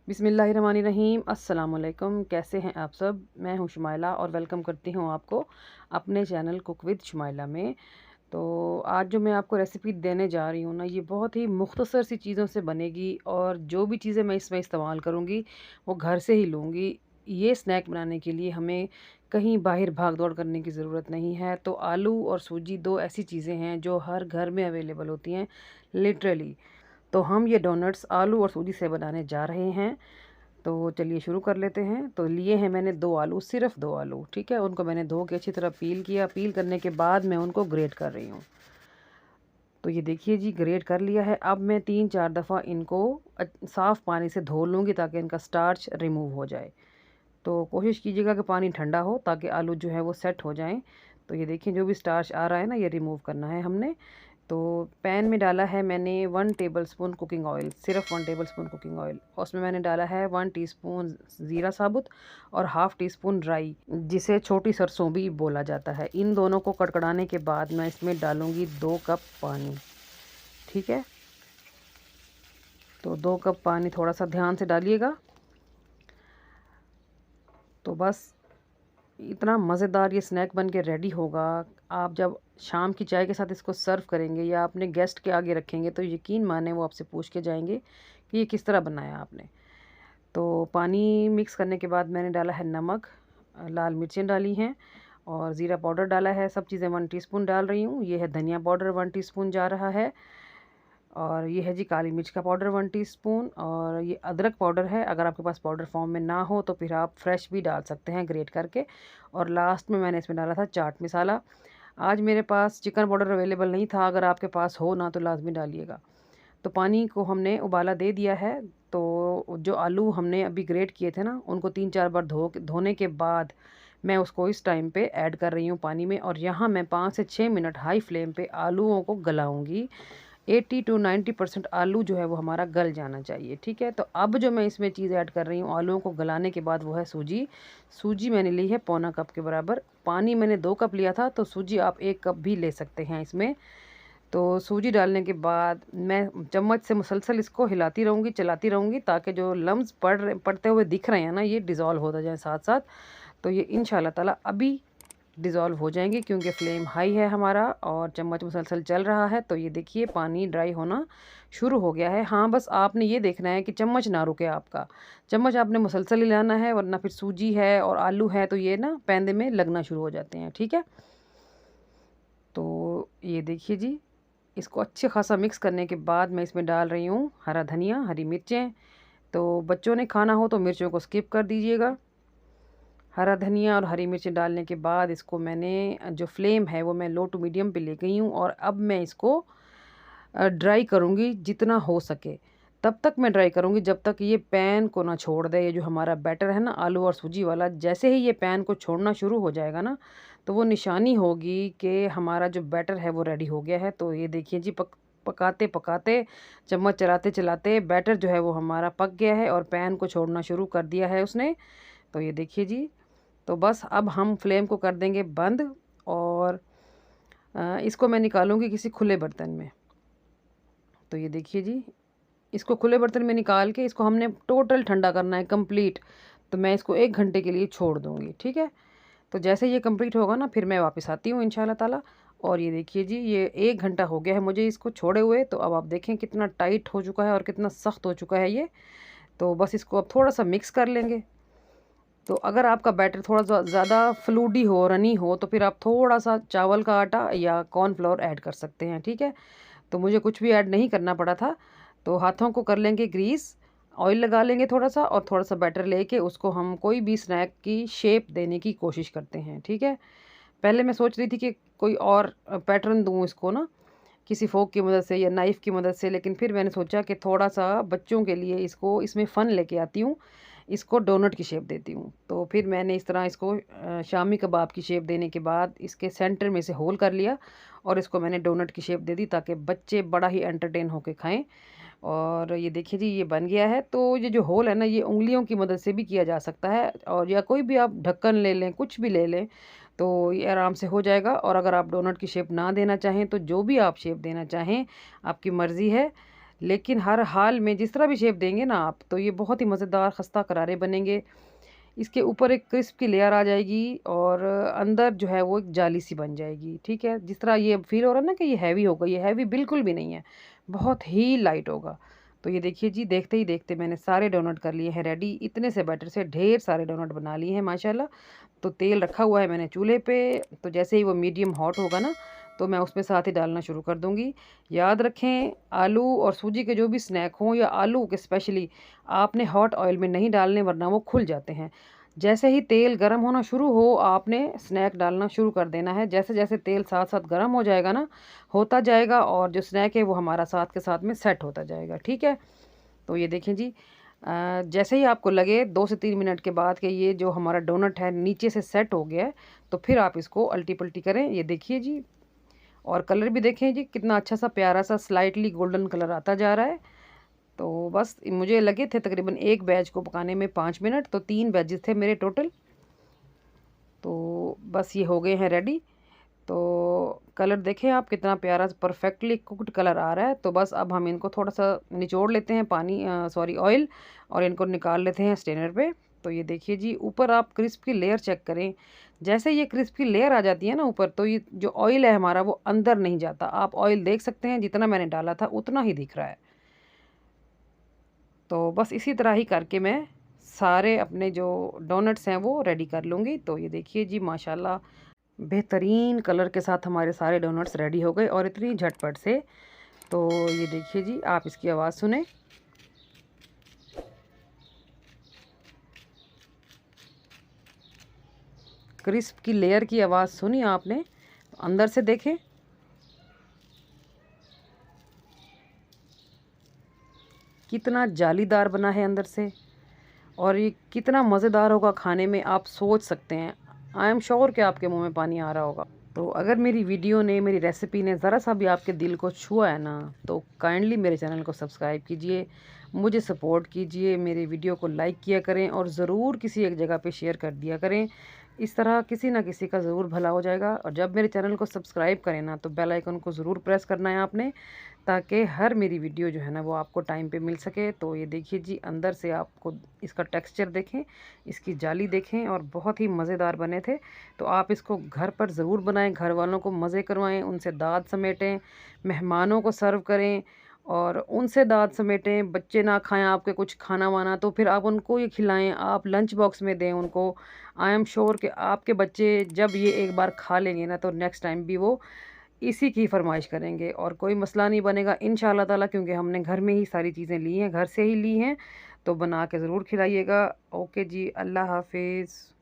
बिस्मिल्लाहिर्रहमानिर्रहीम। अस्सलाम वालेकुम। कैसे हैं आप सब? मैं हूं शुमाइला और वेलकम करती हूं आपको अपने चैनल कुक विद शुमाइला में। तो आज जो मैं आपको रेसिपी देने जा रही हूं ना, ये बहुत ही मुख्तसर सी चीज़ों से बनेगी और जो भी चीज़ें मैं इसमें इस्तेमाल करूंगी वो घर से ही लूँगी। ये स्नैक बनाने के लिए हमें कहीं बाहर भाग दौड़ करने की ज़रूरत नहीं है। तो आलू और सूजी दो ऐसी चीज़ें हैं जो हर घर में अवेलेबल होती हैं, लिटरली। तो हम ये डोनट्स आलू और सूजी से बनाने जा रहे हैं। तो चलिए शुरू कर लेते हैं। तो लिए हैं मैंने 2 आलू, सिर्फ़ 2 आलू, ठीक है? उनको मैंने धो के अच्छी तरह पील किया। पील करने के बाद मैं उनको ग्रेट कर रही हूँ। तो ये देखिए जी, ग्रेट कर लिया है। अब मैं 3-4 दफ़ा इनको साफ़ पानी से धो लूँगी ताकि इनका स्टार्च रिमूव हो जाए। तो कोशिश कीजिएगा कि पानी ठंडा हो ताकि आलू जो है वो सेट हो जाएँ। तो ये देखिए, जो भी स्टार्च आ रहा है ना, ये रिमूव करना है हमने। तो पैन में डाला है मैंने 1 टेबलस्पून कुकिंग ऑयल, सिर्फ़ 1 टेबलस्पून कुकिंग ऑयल। और उसमें मैंने डाला है 1 टीस्पून ज़ीरा साबुत और हाफ़ टीस्पून राई, जिसे छोटी सरसों भी बोला जाता है। इन दोनों को कड़कड़ाने के बाद मैं इसमें डालूँगी 2 कप पानी, ठीक है? तो 2 कप पानी, थोड़ा-सा ध्यान से डालिएगा। तो बस इतना मज़ेदार ये स्नैक बन के रेडी होगा। आप जब शाम की चाय के साथ इसको सर्व करेंगे या अपने गेस्ट के आगे रखेंगे तो यकीन माने वो आपसे पूछ के जाएंगे कि ये किस तरह बनाया आपने। तो पानी मिक्स करने के बाद मैंने डाला है नमक, लाल मिर्चें डाली हैं और ज़ीरा पाउडर डाला है। सब चीज़ें 1 टीस्पून डाल रही हूँ। ये है धनिया पाउडर 1 टीस्पून जा रहा है। और ये है जी काली मिर्च का पाउडर 1 टीस्पून। और ये अदरक पाउडर है। अगर आपके पास पाउडर फॉर्म में ना हो तो फिर आप फ्रेश भी डाल सकते हैं ग्रेट करके। और लास्ट में मैंने इसमें डाला था चाट मसाला। आज मेरे पास चिकन पाउडर अवेलेबल नहीं था, अगर आपके पास हो ना तो लाजमी डालिएगा। तो पानी को हमने उबाला दे दिया है। तो जो आलू हमने अभी ग्रेट किए थे ना, उनको 3-4 बार धोने के बाद मैं उसको इस टाइम पे ऐड कर रही हूँ पानी में। और यहाँ मैं 5 से 6 मिनट हाई फ्लेम पे आलूओं को गलाऊंगी। 80 टू 90% आलू जो है वो हमारा गल जाना चाहिए, ठीक है? तो अब जो मैं इसमें चीज़ ऐड कर रही हूँ आलूओं को गलाने के बाद, वो है सूजी। सूजी मैंने ली है पौना कप के बराबर। पानी मैंने 2 कप लिया था, तो सूजी आप 1 कप भी ले सकते हैं इसमें। तो सूजी डालने के बाद मैं चम्मच से मुसलसल इसको हिलाती रहूँगी, चलाती रहूँगी, ताकि जो लम्स पड़ते हुए दिख रहे हैं ना, ये डिज़ोल्व होता जाए साथ साथ। तो ये इंशाल्लाह ताला अभी डिज़ोल्व हो जाएंगे, क्योंकि फ्लेम हाई है हमारा और चम्मच मुसलसल चल रहा है। तो ये देखिए, पानी ड्राई होना शुरू हो गया है। हाँ, बस आपने ये देखना है कि चम्मच ना रुके आपका। चम्मच आपने मुसलसल हिलाना है, वरना फिर सूजी है और आलू है तो ये ना पैंदे में लगना शुरू हो जाते हैं, ठीक है? तो ये देखिए जी, इसको अच्छे खासा मिक्स करने के बाद मैं इसमें डाल रही हूँ हरा धनिया, हरी मिर्चें। तो बच्चों ने खाना हो तो मिर्चों को स्किप कर दीजिएगा। हरा धनिया और हरी मिर्ची डालने के बाद इसको मैंने, जो फ्लेम है वो मैं लो टू मीडियम पे ले गई हूँ। और अब मैं इसको ड्राई करूँगी जितना हो सके। तब तक मैं ड्राई करूँगी जब तक ये पैन को ना छोड़ दे। ये जो हमारा बैटर है ना आलू और सूजी वाला, जैसे ही ये पैन को छोड़ना शुरू हो जाएगा ना, तो वो निशानी होगी कि हमारा जो बैटर है वो रेडी हो गया है। तो ये देखिए जी, पकाते पकाते, चम्मच चलाते चलाते बैटर जो है वो हमारा पक गया है और पैन को छोड़ना शुरू कर दिया है उसने। तो ये देखिए जी, तो बस अब हम फ्लेम को कर देंगे बंद। और इसको मैं निकालूंगी किसी खुले बर्तन में। तो ये देखिए जी, इसको खुले बर्तन में निकाल के इसको हमने टोटल ठंडा करना है, कंप्लीट। तो मैं इसको 1 घंटे के लिए छोड़ दूंगी, ठीक है? तो जैसे ये कंप्लीट होगा ना, फिर मैं वापस आती हूँ इंशाल्लाह ताला। और ये देखिए जी, ये 1 घंटा हो गया है मुझे इसको छोड़े हुए। तो अब आप देखें कितना टाइट हो चुका है और कितना सख्त हो चुका है ये। तो बस इसको अब थोड़ा सा मिक्स कर लेंगे। तो अगर आपका बैटर थोड़ा ज़्यादा फ्लूडी हो, रनी हो, तो फिर आप थोड़ा-सा चावल का आटा या कॉर्नफ्लोर ऐड कर सकते हैं, ठीक है? तो मुझे कुछ भी ऐड नहीं करना पड़ा था। तो हाथों को कर लेंगे ग्रीस, ऑयल लगा लेंगे थोड़ा-सा और थोड़ा-सा बैटर लेके उसको हम कोई भी स्नैक की शेप देने की कोशिश करते हैं, ठीक है? पहले मैं सोच रही थी कि कोई और पैटर्न दूँ इसको ना, किसी फ़ोर्क की मदद से या नाइफ़ की मदद से, लेकिन फिर मैंने सोचा कि थोड़ा-सा बच्चों के लिए इसको, इसमें फ़न लेके आती हूँ, इसको डोनट की शेप देती हूँ। तो फिर मैंने इस तरह इसको शामी कबाब की शेप देने के बाद इसके सेंटर में से होल कर लिया और इसको मैंने डोनट की शेप दे दी, ताकि बच्चे बड़ा ही एंटरटेन होके खाएँ। और ये देखिए जी, ये बन गया है। तो ये जो होल है ना, ये उँगलियों की मदद से भी किया जा सकता है, और या कोई भी आप ढक्कन ले लें, कुछ भी ले लें, तो ये आराम से हो जाएगा। और अगर आप डोनट की शेप ना देना चाहें तो जो भी आप शेप देना चाहें, आपकी मर्ज़ी है। लेकिन हर हाल में जिस तरह भी शेप देंगे ना आप, तो ये बहुत ही मज़ेदार खस्ता करारे बनेंगे। इसके ऊपर एक क्रिस्प की लेयर आ जाएगी और अंदर जो है वो एक जाली सी बन जाएगी, ठीक है? जिस तरह ये फ़ील हो रहा है ना कि ये हैवी होगा, ये हैवी बिल्कुल भी नहीं है, बहुत ही लाइट होगा। तो ये देखिए जी, देखते ही देखते मैंने सारे डोनट कर लिए हैं रेडी। इतने से बैटर से ढेर सारे डोनट बना लिए हैं माशाल्लाह। तो तेल रखा हुआ है मैंने चूल्हे पे, तो जैसे ही वो मीडियम हॉट होगा ना, तो मैं उसमें साथ ही डालना शुरू कर दूँगी। याद रखें, आलू और सूजी के जो भी स्नैक हों या आलू के स्पेशली, आपने हॉट ऑयल में नहीं डालने वरना वो खुल जाते हैं। जैसे ही तेल गरम होना शुरू हो, आपने स्नैक डालना शुरू कर देना है। जैसे-जैसे तेल साथ-साथ गरम हो जाएगा ना, होता जाएगा और जो स्नैक है वो हमारा साथ के साथ में सेट होता जाएगा, ठीक है? तो ये देखें जी, जैसे ही आपको लगे 2 से 3 मिनट के बाद कि ये जो हमारा डोनट है नीचे से सेट हो गया है, तो फिर आप इसको अल्टी-पल्टी करें। ये देखिए जी, और कलर भी देखें जी कितना अच्छा-सा प्यारा-सा स्लाइटली गोल्डन कलर आता जा रहा है। तो बस मुझे लगे थे तकरीबन 1 बैच को पकाने में 5 मिनट, तो 3 बैचेज़ थे मेरे टोटल। तो बस ये हो गए हैं रेडी। तो कलर देखें आप कितना प्यारा परफेक्टली कुक्ड कलर आ रहा है। तो बस अब हम इनको थोड़ा-सा निचोड़ लेते हैं पानी, सॉरी ऑयल, और इनको निकाल लेते हैं स्ट्रेनर पे। तो ये देखिए जी, ऊपर आप क्रिस्प की लेयर चेक करें। जैसे ये क्रिस्प की लेयर आ जाती है ना ऊपर, तो ये जो ऑयल है हमारा वो अंदर नहीं जाता। आप ऑयल देख सकते हैं, जितना मैंने डाला था उतना ही दिख रहा है। तो बस इसी तरह ही करके मैं सारे अपने जो डोनट्स हैं वो रेडी कर लूँगी। तो ये देखिए जी, माशाल्लाह बेहतरीन कलर के साथ हमारे सारे डोनट्स रेडी हो गए और इतनी झटपट से। तो ये देखिए जी, आप इसकी आवाज़ सुने। क्रिस्प की लेयर की आवाज़ सुनी आपने? अंदर से देखें। कितना जालीदार बना है अंदर से, और ये कितना मज़ेदार होगा खाने में, आप सोच सकते हैं। आई एम श्योर कि आपके मुंह में पानी आ रहा होगा। तो अगर मेरी वीडियो ने, मेरी रेसिपी ने ज़रा सा भी आपके दिल को छुआ है ना, तो काइंडली मेरे चैनल को सब्सक्राइब कीजिए, मुझे सपोर्ट कीजिए, मेरे वीडियो को लाइक किया करें और ज़रूर किसी एक जगह पे शेयर कर दिया करें। इस तरह किसी ना किसी का ज़रूर भला हो जाएगा। और जब मेरे चैनल को सब्सक्राइब करें ना, तो बेल आइकन को ज़रूर प्रेस करना है आपने, ताकि हर मेरी वीडियो जो है ना वो आपको टाइम पे मिल सके। तो ये देखिए जी, अंदर से आपको इसका टेक्सचर देखें, इसकी जाली देखें, और बहुत ही मज़ेदार बने थे। तो आप इसको घर पर ज़रूर बनाएं, घर वालों को मज़े करवाएं, उनसे दाद समेटें, मेहमानों को सर्व करें और उनसे दाद समेटें। बच्चे ना खाएं आपके कुछ खाना वाना, तो फिर आप उनको ये खिलाएं, आप लंच बॉक्स में दें उनको। आई एम श्योर कि आपके बच्चे जब ये एक बार खा लेंगे ना, तो नेक्स्ट टाइम भी वो इसी की फ़रमाइश करेंगे और कोई मसला नहीं बनेगा इंशाअल्लाह ताला, क्योंकि हमने घर में ही सारी चीज़ें ली हैं, घर से ही ली हैं। तो बना के ज़रूर खिलाइएगा। ओके जी, अल्लाह हाफ़िज़।